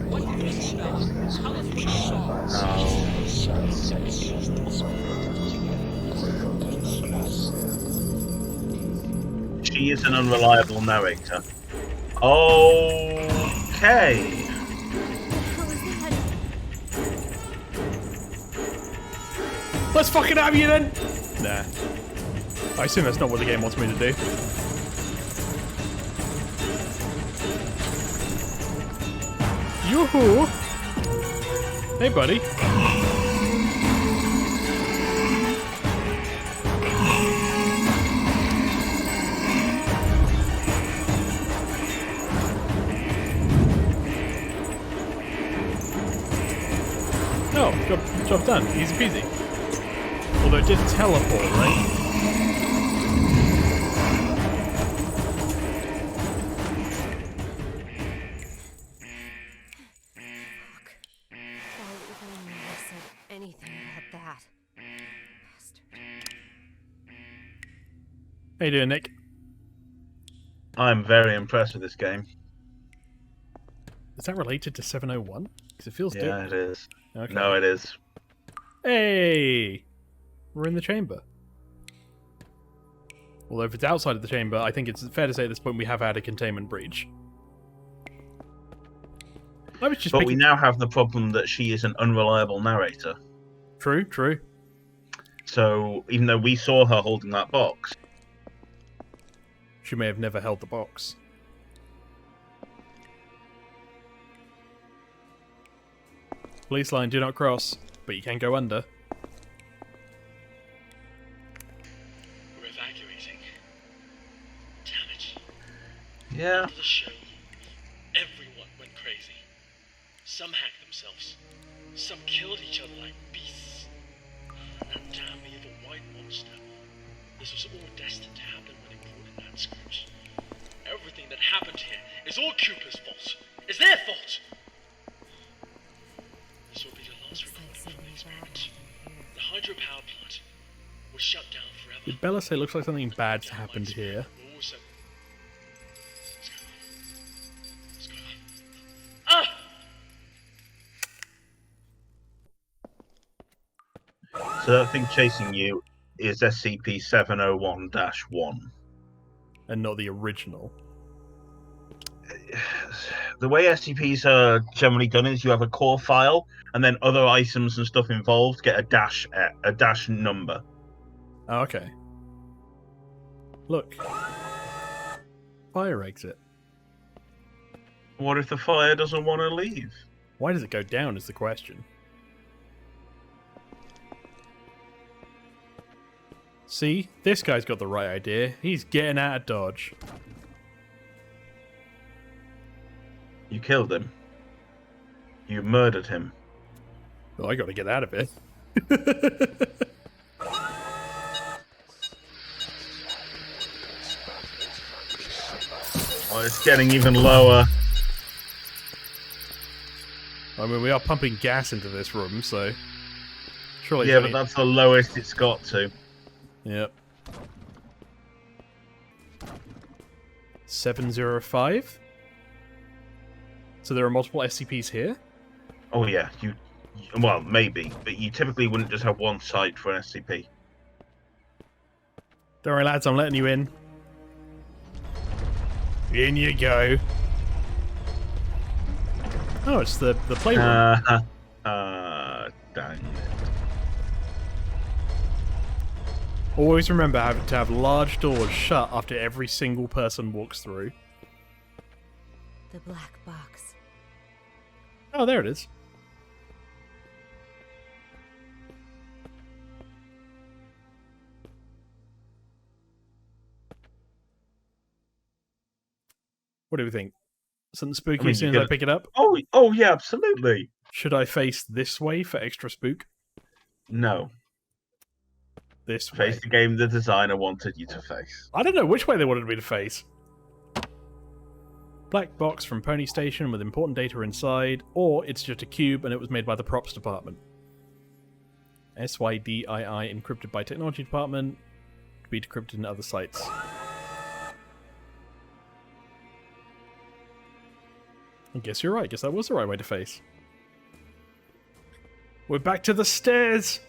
What did you smell? Tell us what you saw. She is an unreliable narrator. Okay. Let's fucking have you then! Nah. I assume that's not what the game wants me to do. Yoo-hoo! Hey, buddy. Oh, job done. Easy peasy. Although it did teleport, right? How you doing, Nick? I'm very impressed with this game. Is that related to 701? Because it feels different. Yeah, it is. Okay. No, it is. Hey! We're in the chamber. Although if it's outside of the chamber, I think it's fair to say at this point we have had a containment breach. But we now have the problem that she is an unreliable narrator. True, true. So even though we saw her holding that box, she may have never held the box. Police line, do not cross, but you can go under. We're evacuating. Damn it. yeah. After the show, everyone went crazy. Some hacked themselves. Some killed each other like beasts. And that damn evil white monster. This was all destined to happen when it brought in that script. Everything that happened here is all Cooper's fault. It's their fault. This will be the last recording from the experiment. The hydropower plant was shut down forever. Did Bella say it looks like something bad's happened here? Also, what's going on? Ah! So that thing chasing you is SCP-701-1. And not the original. The way SCPs are generally done is you have a core file, and then other items and stuff involved get a dash number. Oh, okay. Look. Fire exit. What if the fire doesn't want to leave? Why does it go down is the question. See? This guy's got the right idea. He's getting out of Dodge. You killed him. You murdered him. Well, I gotta get out of it. Oh, it's getting even lower. I mean, we are pumping gas into this room, so... Surely Yeah, but that's the lowest it's got to. Yep. 705? So there are multiple SCPs here? Oh yeah, well, maybe, but you typically wouldn't just have one site for an SCP. Don't worry, lads, I'm letting you in. In you go. Oh, it's the playroom. Dang it. Always remember having to have large doors shut after every single person walks through. The black box. Oh, there it is. What do we think? Something spooky as soon as I pick it up? Oh yeah, absolutely. Should I face this way for extra spook? No. This way. Face the game the designer wanted you to face. I don't know which way they wanted me to face. Black box from Pony Station with important data inside, or it's just a cube and it was made by the props department. SYDII encrypted by technology department, to be decrypted in other sites. I guess you're right. I guess that was the right way to face. We're back to the stairs!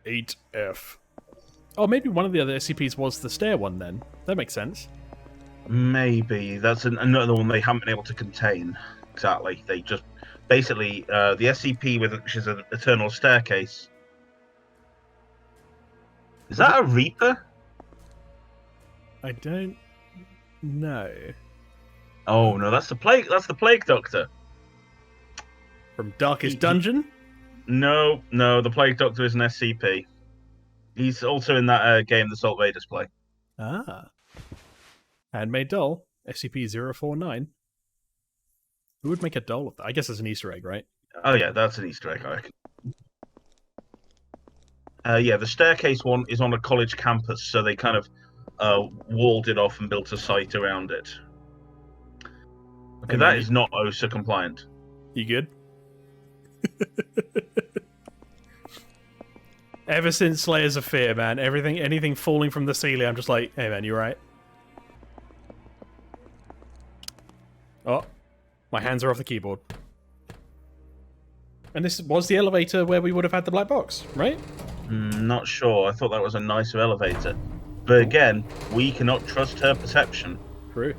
"8F." Oh, maybe one of the other SCPs was the stair one then. That makes sense. Maybe that's another one they haven't been able to contain. Exactly. They just basically the SCP which is an eternal staircase. Is that a Reaper? I don't know. Oh no, that's the plague. That's the Plague Doctor. From Darkest Dungeon? No, the Plague Doctor is an SCP. He's also in that game the Salt Raiders play. Ah. Handmade doll, SCP-049. Who would make a doll of that? I guess it's an Easter egg, right? Oh yeah, that's an Easter egg, I reckon. Yeah, the staircase one is on a college campus, so they kind of walled it off and built a site around it. Okay, that is not OSHA compliant. You good? Ever since Slayers of Fear, man, anything falling from the ceiling, I'm just like, hey man, you right? Oh, my hands are off the keyboard. And this was the elevator where we would have had the black box, right? Not sure. I thought that was a nicer elevator. But again, we cannot trust her perception. True.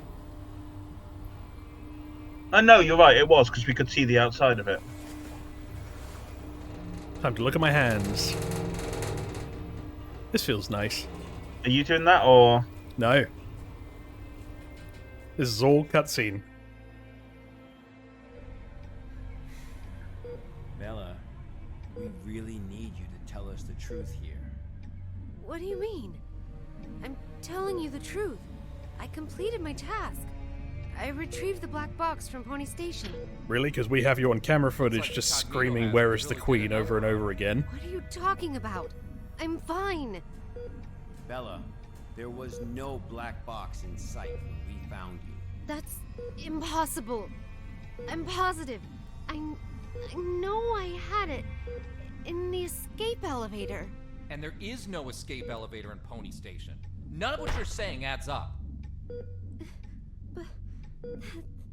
No, you're right, it was, because we could see the outside of it. Time to look at my hands. This feels nice. Are you doing that, or...? No. This is all cutscene. Bella, we really need you to tell us the truth here. What do you mean? I'm telling you the truth. I completed my task. I retrieved the black box from Pony Station. Really? Because we have you on camera footage just screaming, "Where is the Queen?" over and over again. What are you talking about? I'm fine. Bella, there was no black box in sight when we found you. That's impossible. I'm positive. I know I had it in the escape elevator. And there is no escape elevator in Pony Station. None of what you're saying adds up. But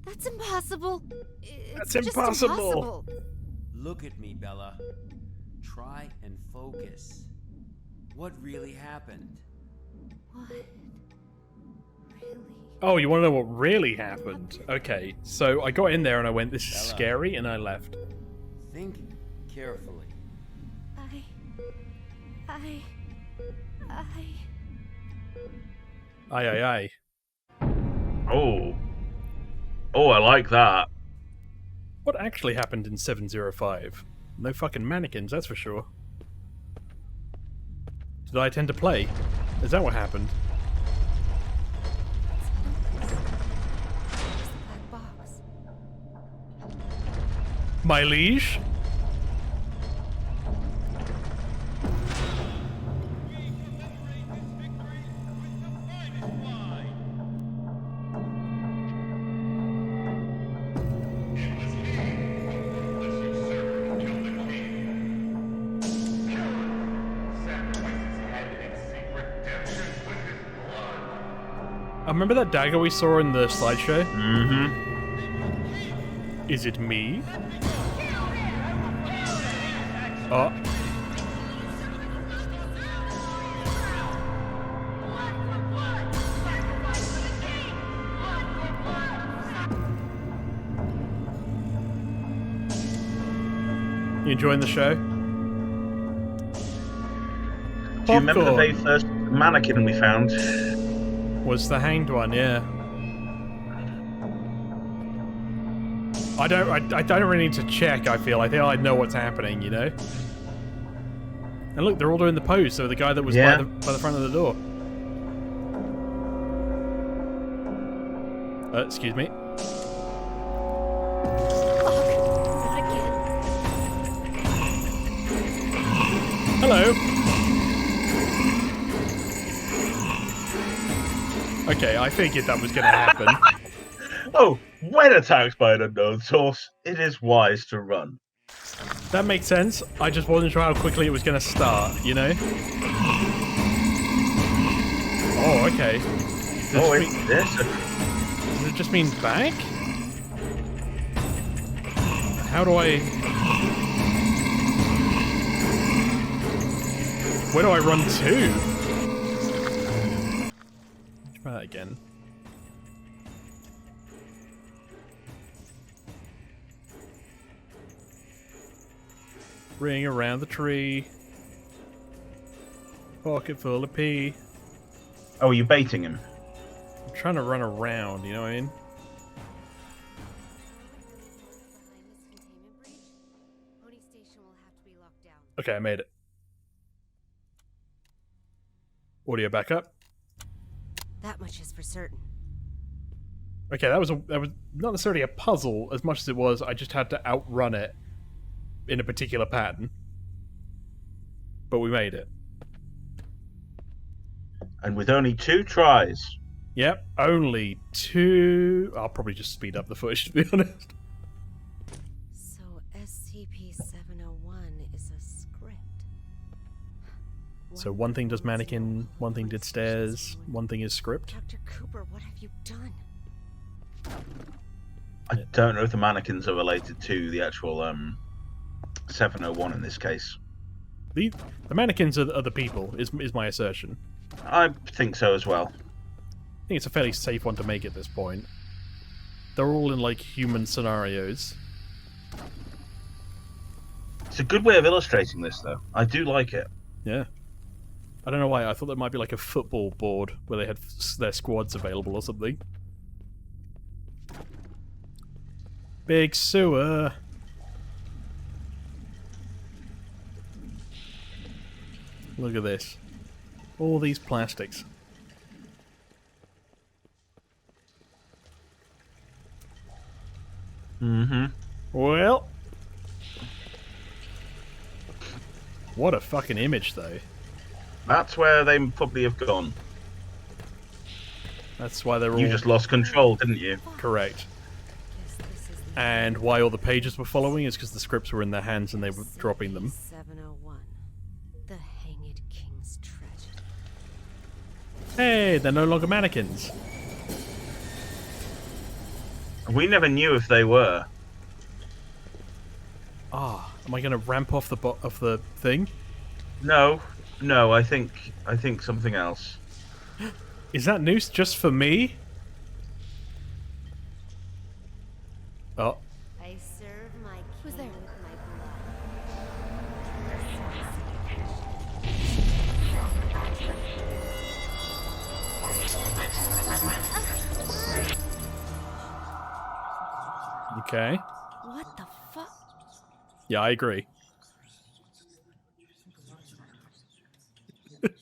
that's impossible. It's That's just impossible. Look at me, Bella. Try and focus. What really happened? What? Really? Oh, you want to know what really happened? Okay, so I got in there and I went, "This is scary," and I left. Think carefully. Aye. Oh, I like that. What actually happened in 705? No fucking mannequins, that's for sure. Did I intend to play? Is that what happened? Where's the black box? My liege? I remember that dagger we saw in the slideshow? Mm-hmm. Is it me? Oh. You enjoying the show? Do you remember the very first mannequin we found? Was the hanged one, yeah. I don't really need to check, I feel. I think I know what's happening, you know? And look, they're all doing the pose, so the guy that was by the front of the door. Excuse me. Fuck, not again. Hello. Okay, I figured that was going to happen. Oh, when attacked by an unknown source, it is wise to run. That makes sense. I just wasn't sure how quickly it was going to start, you know? Oh, okay. Does it just mean back? How do I... Where do I run to? Try that again. Ring around the tree. Pocket full of pee. Oh, are you baiting him? I'm trying to run around, you know what I mean? Okay, I made it. Audio back up. That much is for certain. Okay, that was not necessarily a puzzle as much as it was I just had to outrun it in a particular pattern. But we made it. And with only 2 tries. Yep, only 2. I'll probably just speed up the footage, to be honest. So SCP-701 is a script. So one thing does mannequin, one thing did stairs, one thing is script. Dr. Cooper, what have you done? I don't know if the mannequins are related to the actual 701 in this case. The mannequins are the people, is my assertion. I think so as well. I think it's a fairly safe one to make at this point. They're all in, like, human scenarios. It's a good way of illustrating this, though. I do like it. Yeah. I don't know why, I thought there might be like a football board where they had their squads available or something. Big sewer! Look at this. All these plastics. Mm-hmm. Well... What a fucking image, though. That's where they probably have gone. That's why they're all... You just lost control, didn't you? Correct. And why all the pages were following is because the scripts were in their hands and they were dropping them. 701. The Hanged King's tragedy. Hey, they're no longer mannequins. We never knew if they were. Ah, am I going to ramp off the thing? No, I think something else. Is that noose just for me? Oh. I serve my Who's there? With my blood. Okay. What the fuck? Yeah, I agree. Look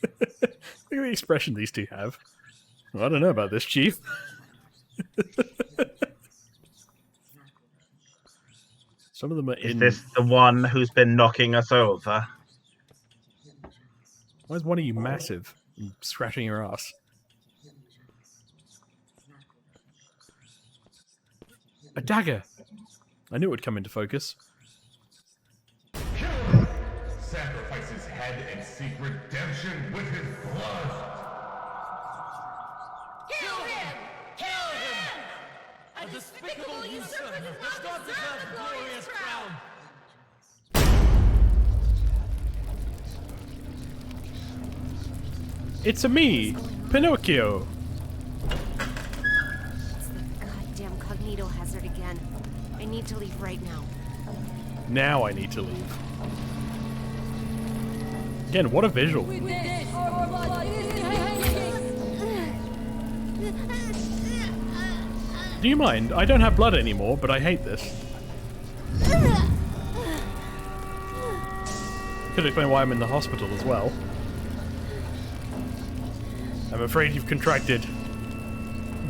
at the expression these two have. Well, I don't know about this, Chief. Some of them are Is this the one who's been knocking us over? Why is one of you massive and scratching your ass? A dagger! I knew it would come into focus. Sacrifice his head and seek redemption with his blood. Kill him! Kill him! A despicable usurper does not deserve the glorious crown! It's me, Pinocchio. It's the goddamn cognito hazard again. I need to leave right now. Now I need to leave. Again, what a visual. Do you mind? I don't have blood anymore, but I hate this. Could explain why I'm in the hospital as well. I'm afraid you've contracted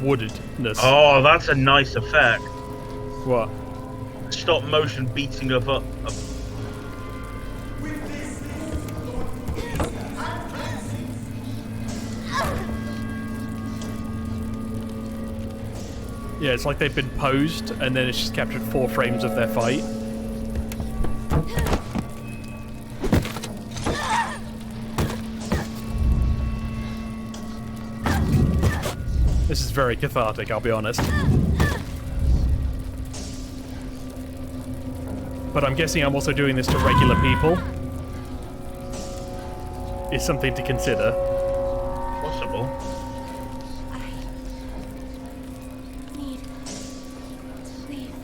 woodedness. Oh, that's a nice effect. What? Stop motion beating of up. Yeah, it's like they've been posed and then it's just captured 4 frames of their fight. This is very cathartic, I'll be honest. But I'm guessing I'm also doing this to regular people. Is something to consider. Possible. I need to leave.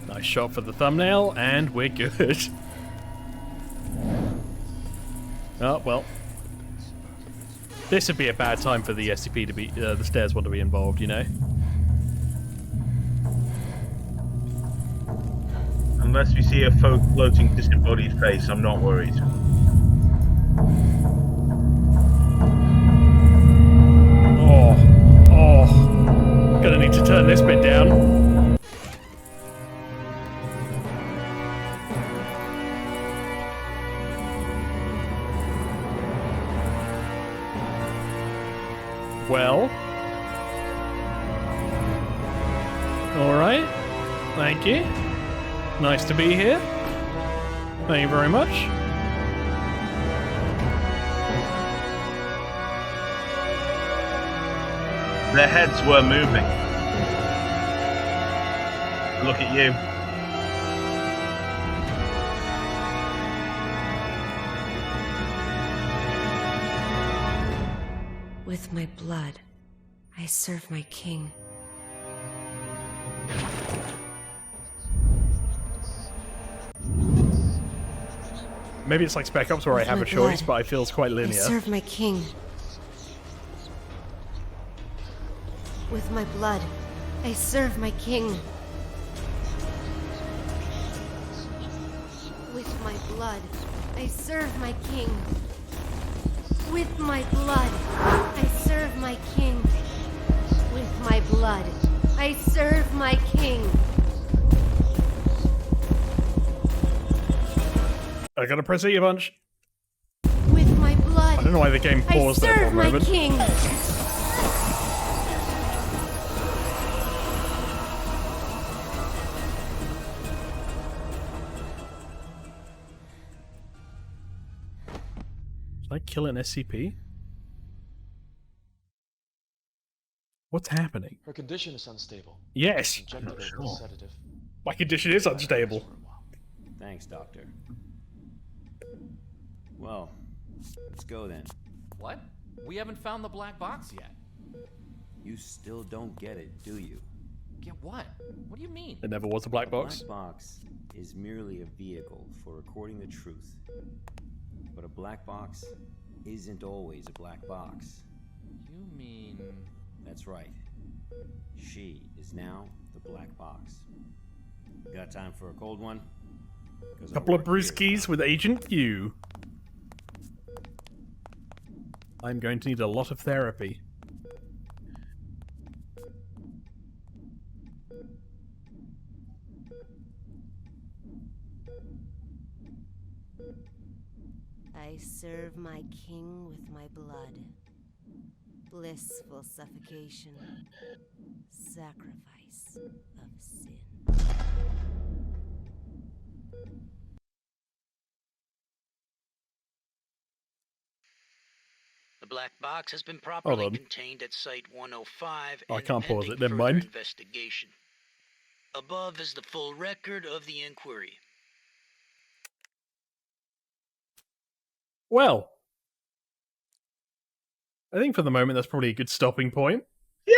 Nice shot for the thumbnail, and we're good. Oh, well. This would be a bad time for the SCP to be, the stairs one to be involved, you know? Unless we see a floating disembodied face, I'm not worried. Oh, gonna need to turn this bit down. Well. Alright. Thank you. Nice to be here. Thank you very much. Their heads were moving. Look at you. With my blood, I serve my king. Maybe it's like Spec Ops where I have a choice, but it feels quite linear. I serve my king. With my blood, I serve my king. With my blood, I serve my king. With my blood, I serve my king. With my blood, I serve my king. I gotta press E a bunch. With my blood, I don't know why the game paused there for a moment. I serve my king. Did I kill an SCP? What's happening? Her condition is unstable. Yes. Injected her with a sedative. My condition is unstable. Thanks, Doctor. Well, let's go then. What? We haven't found the black box yet. You still don't get it, do you? Get what? What do you mean? There never was a black box. A black box is merely a vehicle for recording the truth. But a black box isn't always a black box. You mean... That's right. She is now the black box. Got time for a cold one? Couple of brewskis with Agent Q. I'm going to need a lot of therapy. I serve my king with my blood. Blissful suffocation. Sacrifice of sin. The black box has been properly Hold on. contained at Site 105 Oh, I and can't pause pending it, never further mind. investigation. Above is the full record of the inquiry. Well, I think for the moment that's probably a good stopping point. Yeah,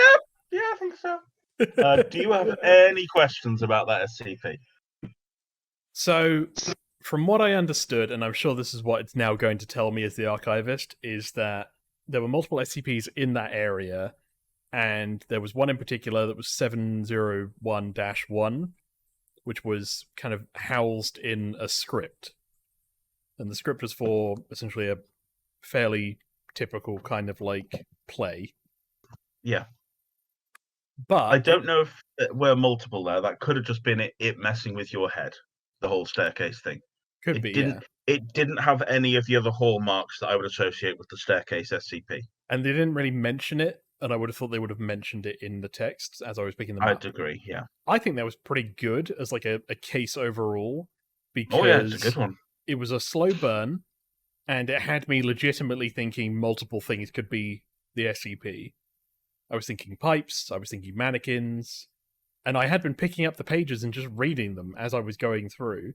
I think so. Do you have any questions about that SCP? So, from what I understood, and I'm sure this is what it's now going to tell me as the archivist, is that there were multiple SCPs in that area, and there was one in particular that was 701-1, which was kind of housed in a script. And the script was for essentially a fairly typical kind of like play. Yeah. But I don't know if there were multiple there. That could have just been it messing with your head, the whole staircase thing. Could be, yeah. It didn't have any of the other hallmarks that I would associate with the staircase SCP. And they didn't really mention it, and I would have thought they would have mentioned it in the text as I was picking them up. I'd agree, yeah. I think that was pretty good as like a case overall. because Oh yeah, it's a good one. it was a slow burn, and it had me legitimately thinking multiple things could be the SCP. I was thinking pipes, I was thinking mannequins, and I had been picking up the pages and just reading them as I was going through.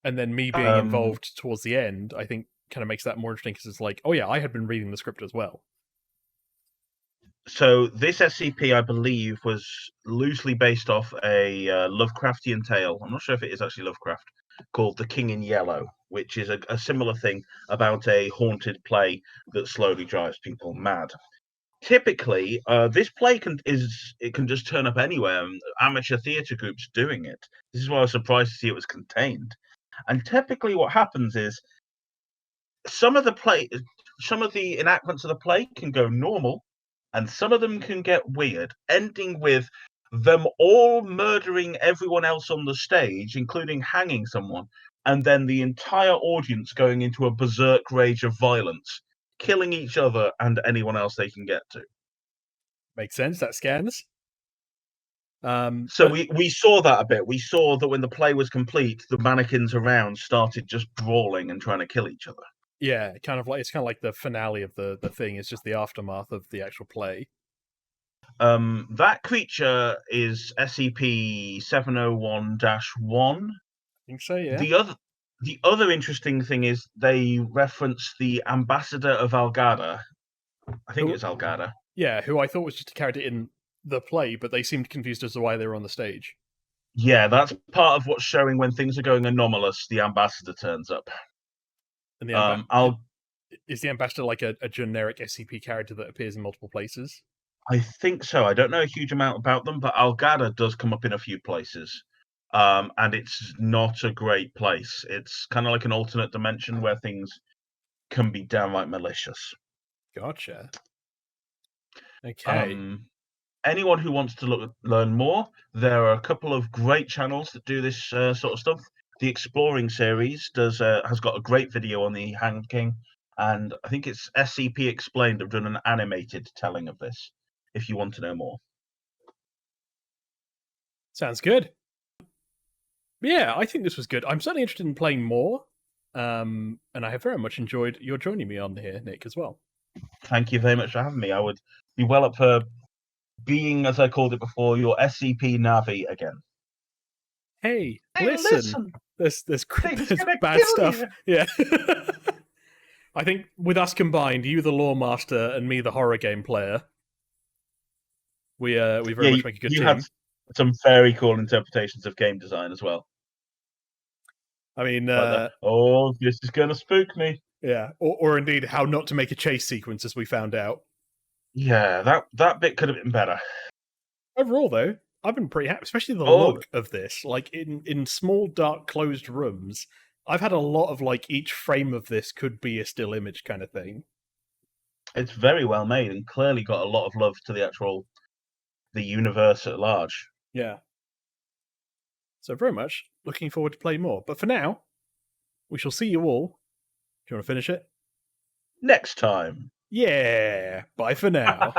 And then me being involved towards the end, I think, kind of makes that more interesting, because it's like, oh yeah, I had been reading the script as well. So this SCP, I believe, was loosely based off a Lovecraftian tale. I'm not sure if it is actually Lovecraft, called The King in Yellow, which is a similar thing about a haunted play that slowly drives people mad. Typically, this play can just turn up anywhere. Amateur theatre groups doing it. This is why I was surprised to see it was contained. And typically, what happens is some of the enactments of the play can go normal, and some of them can get weird, ending with them all murdering everyone else on the stage, including hanging someone, and then the entire audience going into a berserk rage of violence, killing each other and anyone else they can get to. Makes sense. That scans. So we saw that a bit. We saw that when the play was complete, the mannequins around started just brawling and trying to kill each other. Yeah, it's kind of like the finale of the thing. It's just the aftermath of the actual play. That creature is SCP-701-1. I think so, yeah. The other interesting thing is they reference the ambassador of Algada. I think it's Algada. Yeah, who I thought was just a character in the play, but they seemed confused as to why they were on the stage. Yeah, that's part of what's showing when things are going anomalous. The ambassador turns up. And is the ambassador like a generic SCP character that appears in multiple places? I think so. I don't know a huge amount about them, but Algada does come up in a few places. And it's not a great place. It's kind of like an alternate dimension where things can be downright malicious. Gotcha. Okay. Anyone who wants to learn more, there are a couple of great channels that do this sort of stuff. The Exploring series has got a great video on the Hanged King, and I think it's SCP Explained have done an animated telling of this, if you want to know more. Sounds good. Yeah, I think this was good. I'm certainly interested in playing more, and I have very much enjoyed your joining me on here, Nick, as well. Thank you very much for having me. I would be well up for being, as I called it before, your SCP Navi again. Hey, listen. There's bad stuff. Yeah. I think with us combined, you the lore master and me the horror game player, we very much make a good team. You had some very cool interpretations of game design as well. I mean, this is gonna spook me. Yeah, or indeed how not to make a chase sequence, as we found out. Yeah, that bit could have been better. Overall, though, I've been pretty happy, especially the look of this. Like, in small, dark, closed rooms, I've had a lot of, like, each frame of this could be a still image kind of thing. It's very well made and clearly got a lot of love to the universe at large. Yeah. So very much looking forward to playing more. But for now, we shall see you all. Do you want to finish it? Next time. Yeah. Bye for now.